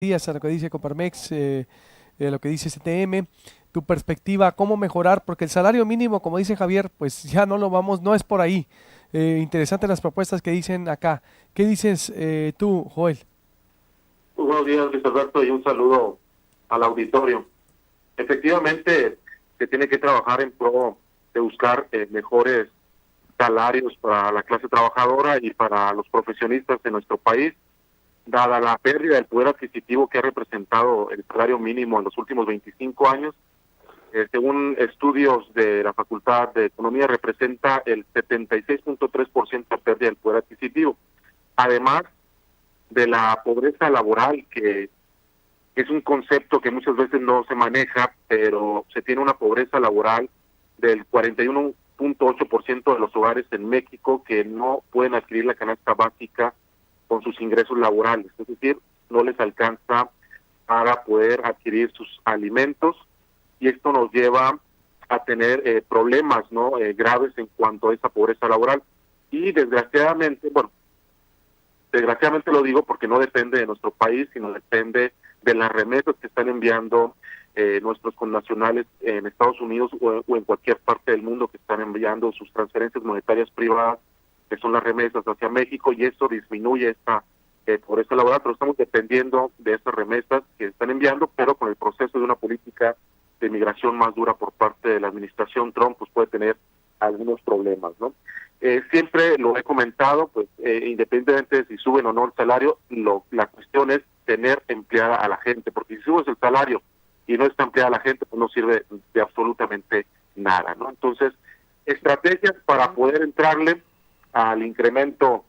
días a lo que dice Coparmex, lo que dice CTM, tu perspectiva, cómo mejorar, porque el salario mínimo, como dice Javier, pues ya no lo vamos, no es por ahí. Interesantes las propuestas que dicen acá. ¿Qué dices tú, Joel? Muy buenos días, Luis Alberto, y un saludo al auditorio. Efectivamente, se tiene que trabajar en pro de buscar mejores salarios para la clase trabajadora y para los profesionistas de nuestro país, dada la pérdida del poder adquisitivo que ha representado el salario mínimo en los últimos 25 años. Según estudios de la Facultad de Economía, representa el 76.3% de pérdida del poder adquisitivo. Además de la pobreza laboral, que es un concepto que muchas veces no se maneja, pero se tiene una pobreza laboral del 41.8% de los hogares en México que no pueden adquirir la canasta básica con sus ingresos laborales, es decir, no les alcanza para poder adquirir sus alimentos, y esto nos lleva a tener problemas no graves en cuanto a esa pobreza laboral. Y desgraciadamente lo digo porque no depende de nuestro país, sino depende de las remesas que están enviando nuestros connacionales en Estados Unidos o en cualquier parte del mundo, que están enviando sus transferencias monetarias privadas, que son las remesas hacia México, y eso disminuye esta pobreza laboral, pero estamos dependiendo de esas remesas que están enviando, pero con el proceso de una política de migración más dura por parte de la administración Trump, pues puede tener algunos problemas, ¿no? Siempre lo he comentado, pues independientemente de si suben o no el salario, la cuestión es tener empleada a la gente, porque si subes el salario y no está empleada la gente, pues no sirve de absolutamente nada, ¿no? Entonces, estrategias para poder entrarle al incremento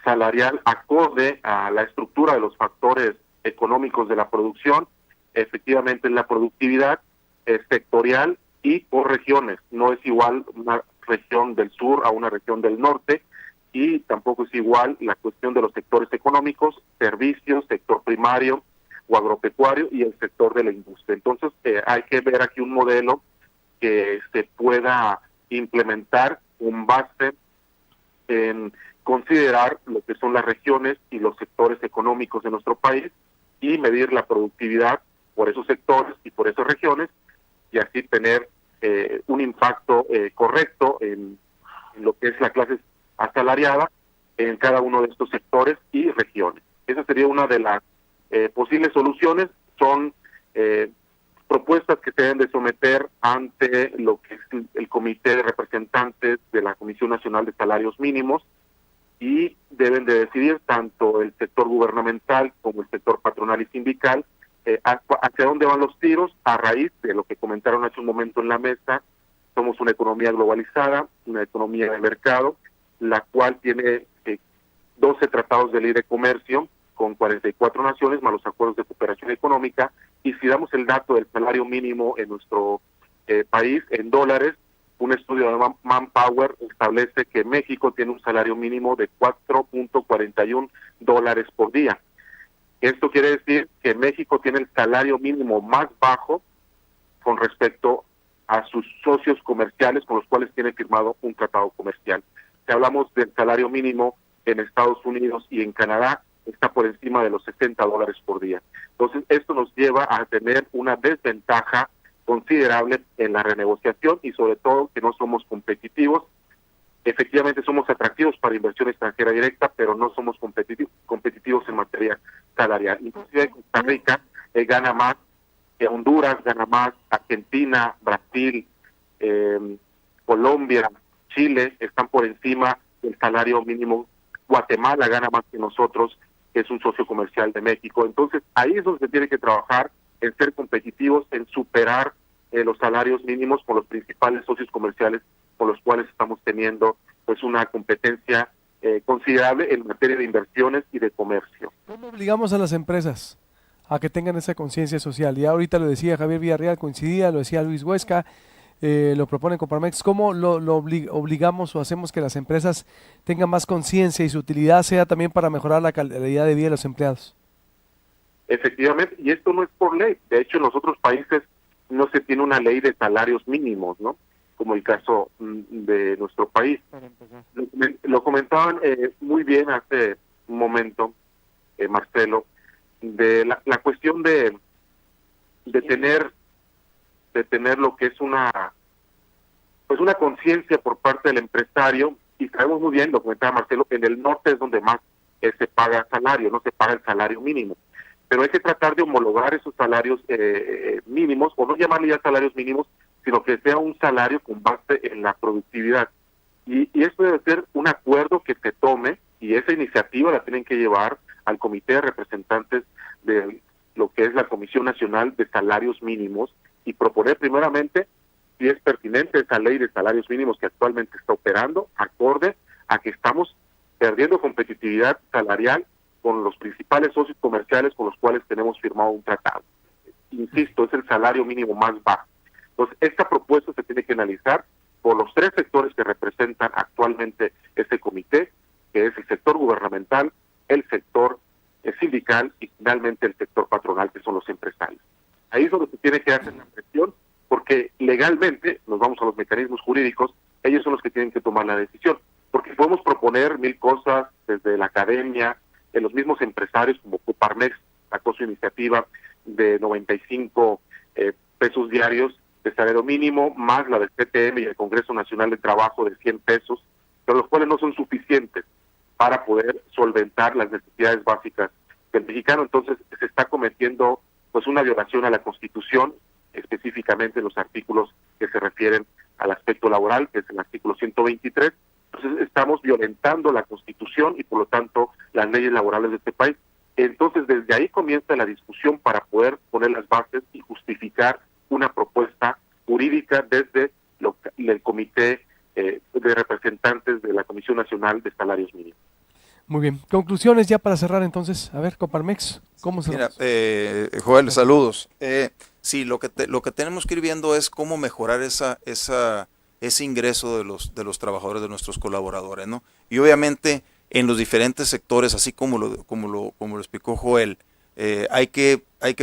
salarial acorde a la estructura de los factores económicos de la producción, efectivamente la productividad sectorial y por regiones. No es igual una región del sur a una región del norte, y tampoco es igual la cuestión de los sectores económicos, servicios, sector primario o agropecuario y el sector de la industria. Entonces hay que ver aquí un modelo que se pueda implementar con base en considerar lo que son las regiones y los sectores económicos de nuestro país y medir la productividad por esos sectores y por esas regiones, y así tener un impacto correcto en lo que es la clase asalariada en cada uno de estos sectores y regiones. Esa sería una de las posibles soluciones. Son propuestas que se deben de someter ante lo que es el Comité de Representantes de la Comisión Nacional de Salarios Mínimos, y deben de decidir tanto el sector gubernamental como el sector patronal y sindical hacia dónde van los tiros a raíz de lo que comentaron hace un momento en la mesa. Somos una economía globalizada, una economía de mercado, la cual tiene 12 tratados de libre comercio con 44 naciones, más los acuerdos de cooperación económica, y si damos el dato del salario mínimo en nuestro país en dólares, un estudio de Manpower establece que México tiene un salario mínimo de $4.41 por día. Esto quiere decir que México tiene el salario mínimo más bajo con respecto a sus socios comerciales con los cuales tiene firmado un tratado comercial. Si hablamos del salario mínimo en Estados Unidos y en Canadá, está por encima de los $60 por día. Entonces, esto nos lleva a tener una desventaja considerable en la renegociación, y sobre todo que no somos competitivos. Efectivamente somos atractivos para inversión extranjera directa, pero no somos competitivos en materia salarial. Inclusive Costa Rica gana más que Honduras, gana más Argentina, Brasil, Colombia, Chile están por encima del salario mínimo. Guatemala gana más que nosotros, que es un socio comercial de México. Entonces ahí es donde se tiene que trabajar, en ser competitivos, en superar los salarios mínimos con los principales socios comerciales con los cuales estamos teniendo pues una competencia considerable en materia de inversiones y de comercio. ¿Cómo obligamos a las empresas a que tengan esa conciencia social? Ya ahorita lo decía Javier Villarreal, coincidía, lo decía Luis Huesca, lo propone Coparmex. ¿Cómo lo obligamos o hacemos que las empresas tengan más conciencia y su utilidad sea también para mejorar la calidad de vida de los empleados? Efectivamente, y esto no es por ley. De hecho, en los otros países no se tiene una ley de salarios mínimos, ¿no? Como el caso de nuestro país. Lo comentaban muy bien hace un momento, Marcelo, de la cuestión de tener lo que es una conciencia por parte del empresario, y sabemos muy bien, lo comentaba Marcelo, en el norte es donde más se paga salario, no se paga el salario mínimo, pero hay que tratar de homologar esos salarios mínimos, o no llamarle ya salarios mínimos, sino que sea un salario con base en la productividad. Y esto debe ser un acuerdo que se tome, y esa iniciativa la tienen que llevar al Comité de Representantes de lo que es la Comisión Nacional de Salarios Mínimos, y proponer primeramente si es pertinente esa ley de salarios mínimos que actualmente está operando, acorde a que estamos perdiendo competitividad salarial con los principales socios comerciales con los cuales tenemos firmado un tratado. Insisto, es el salario mínimo más bajo. Entonces, esta propuesta se tiene que analizar por los tres sectores que representan actualmente este comité, que es el sector gubernamental, el sector sindical y finalmente el sector patronal, que son los empresarios. Ahí es donde se tiene que hacer la presión, porque legalmente, nos vamos a los mecanismos jurídicos, ellos son los que tienen que tomar la decisión, porque podemos proponer mil cosas desde la academia, de los mismos empresarios como Coparmex sacó su iniciativa de 95 pesos diarios de salario mínimo, más la del CTM y el Congreso Nacional de Trabajo de 100 pesos, pero los cuales no son suficientes para poder solventar las necesidades básicas del mexicano. Entonces se está cometiendo pues una violación a la Constitución, específicamente en los artículos que se refieren al aspecto laboral, que es el artículo 123. Entonces estamos violentando la Constitución y por lo tanto las leyes laborales de este país. Entonces desde ahí comienza la discusión para poder poner las bases y justificar una propuesta jurídica desde el Comité de Representantes de la Comisión Nacional de Salarios Mínimos. Muy bien. Conclusiones ya para cerrar entonces. A ver, Coparmex, ¿cómo se Mira, Joel, saludos. Sí, lo que tenemos que ir viendo es cómo mejorar ese ingreso de los trabajadores, de nuestros colaboradores, ¿no? Y obviamente en los diferentes sectores, así como lo explicó Joel, hay que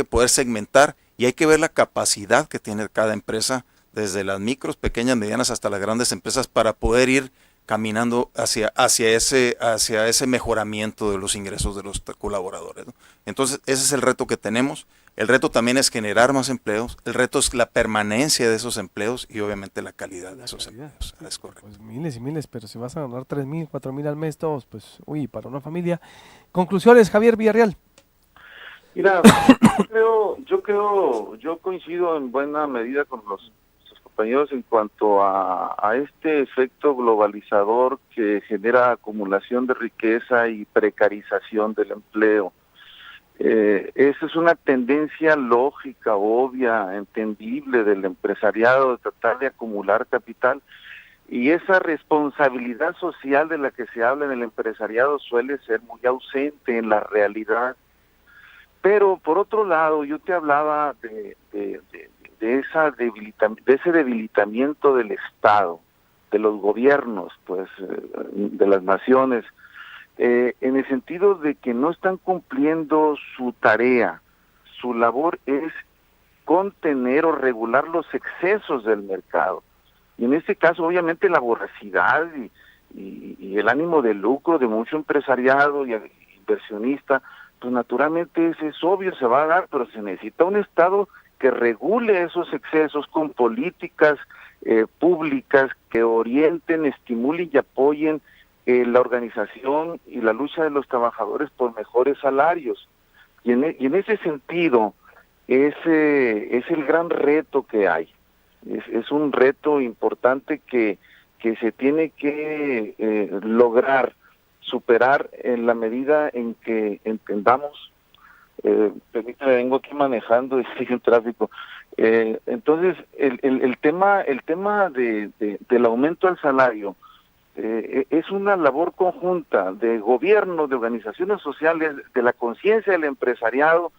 poder segmentar y hay que ver la capacidad que tiene cada empresa, desde las micros, pequeñas, medianas hasta las grandes empresas, para poder ir caminando hacia ese mejoramiento de los ingresos de los colaboradores, ¿no? Entonces, ese es el reto que tenemos. El reto también es generar más empleos. El reto es la permanencia de esos empleos y obviamente la calidad de esos empleos. Es correcto. Pues miles y miles, pero si vas a ganar 3,000, 4,000 al mes todos, pues, uy, para una familia. Conclusiones, Javier Villarreal. Mira, yo coincido en buena medida con los compañeros en cuanto a este efecto globalizador que genera acumulación de riqueza y precarización del empleo. Esa es una tendencia lógica, obvia, entendible del empresariado de tratar de acumular capital, y esa responsabilidad social de la que se habla en el empresariado suele ser muy ausente en la realidad. Pero por otro lado, yo te hablaba de ese debilitamiento del Estado, de los gobiernos, pues, de las naciones, en el sentido de que no están cumpliendo su tarea. Su labor es contener o regular los excesos del mercado. Y en este caso, obviamente, la voracidad y el ánimo de lucro de mucho empresariado y inversionista, pues naturalmente es obvio, se va a dar, pero se necesita un Estado que regule esos excesos con políticas públicas que orienten, estimulen y apoyen la organización y la lucha de los trabajadores por mejores salarios. Y en ese sentido, es el gran reto que hay. Es un reto importante que se tiene que lograr superar en la medida en que entendamos. Permítame, vengo aquí manejando y sigue en tráfico. Entonces, el tema del aumento al salario es una labor conjunta de gobierno, de organizaciones sociales, de la conciencia del empresariado,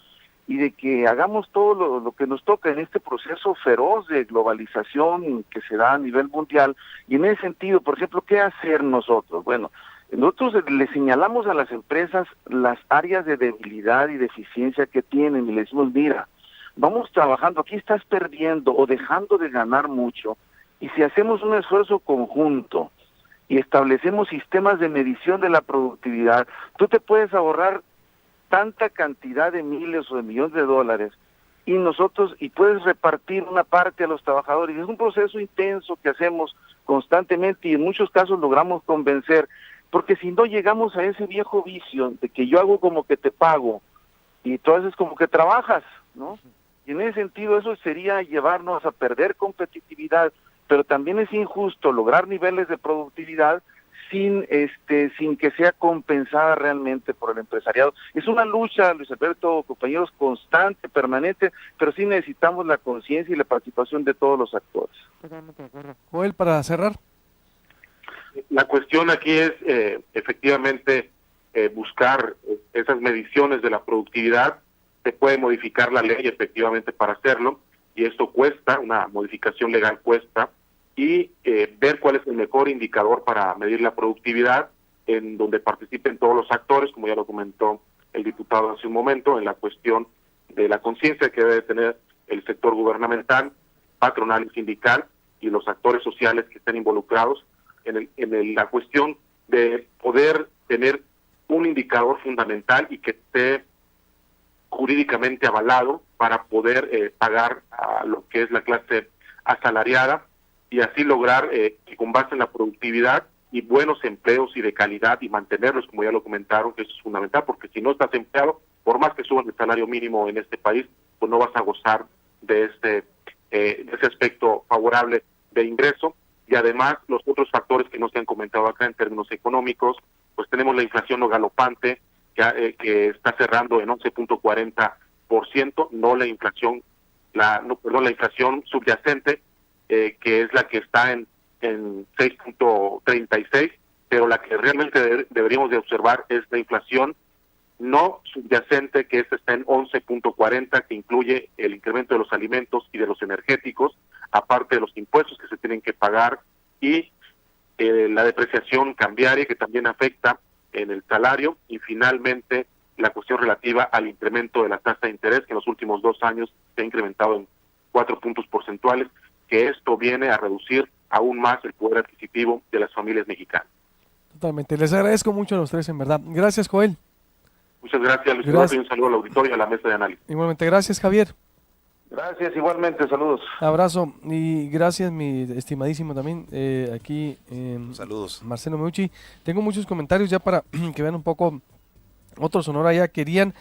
y de que hagamos todo lo que nos toca en este proceso feroz de globalización que se da a nivel mundial. Y en ese sentido, por ejemplo, ¿qué hacer nosotros? Bueno, nosotros le señalamos a las empresas las áreas de debilidad y deficiencia que tienen y les decimos, mira, vamos trabajando, aquí estás perdiendo o dejando de ganar mucho, y si hacemos un esfuerzo conjunto y establecemos sistemas de medición de la productividad, tú te puedes ahorrar tanta cantidad de miles o de millones de dólares y puedes repartir una parte a los trabajadores. Es un proceso intenso que hacemos constantemente y en muchos casos logramos convencer, porque si no llegamos a ese viejo vicio de que yo hago como que te pago y tú haces como que trabajas, ¿no? Y en ese sentido eso sería llevarnos a perder competitividad, pero también es injusto lograr niveles de productividad sin que sea compensada realmente por el empresariado. Es una lucha, Luis Alberto, compañeros, constante, permanente, pero sí necesitamos la conciencia y la participación de todos los actores. Totalmente de acuerdo. Joel, para cerrar. La cuestión aquí es efectivamente buscar esas mediciones de la productividad. Se puede modificar la ley efectivamente para hacerlo, y esto cuesta, una modificación legal cuesta, y ver cuál es el mejor indicador para medir la productividad, en donde participen todos los actores, como ya lo comentó el diputado hace un momento, en la cuestión de la conciencia que debe tener el sector gubernamental, patronal y sindical, y los actores sociales que estén involucrados en la cuestión de poder tener un indicador fundamental y que esté jurídicamente avalado para poder pagar a lo que es la clase asalariada, y así lograr que con base en la productividad y buenos empleos y de calidad, y mantenerlos, como ya lo comentaron, que eso es fundamental, porque si no estás empleado, por más que suban el salario mínimo en este país, pues no vas a gozar de ese aspecto favorable de ingreso. Y además los otros factores que no se han comentado acá en términos económicos, pues tenemos la inflación no galopante que está cerrando en 11.40%, la inflación subyacente, que es la que está en 6.36, pero la que realmente deberíamos de observar es la inflación no subyacente, que está en 11.40, que incluye el incremento de los alimentos y de los energéticos, aparte de los impuestos que se tienen que pagar, y la depreciación cambiaria, que también afecta en el salario, y finalmente la cuestión relativa al incremento de la tasa de interés, que en los últimos 2 años se ha incrementado en 4 puntos porcentuales, que esto viene a reducir aún más el poder adquisitivo de las familias mexicanas. Totalmente. Les agradezco mucho a los tres, en verdad. Gracias, Joel. Muchas gracias, Luis Alberto, y un saludo al auditorio y a la mesa de análisis. Igualmente, gracias, Javier. Gracias, igualmente, saludos. Abrazo y gracias, mi estimadísimo también, aquí saludos. Marcelo Meucci. Tengo muchos comentarios ya para que vean un poco. Otros Sonora ya querían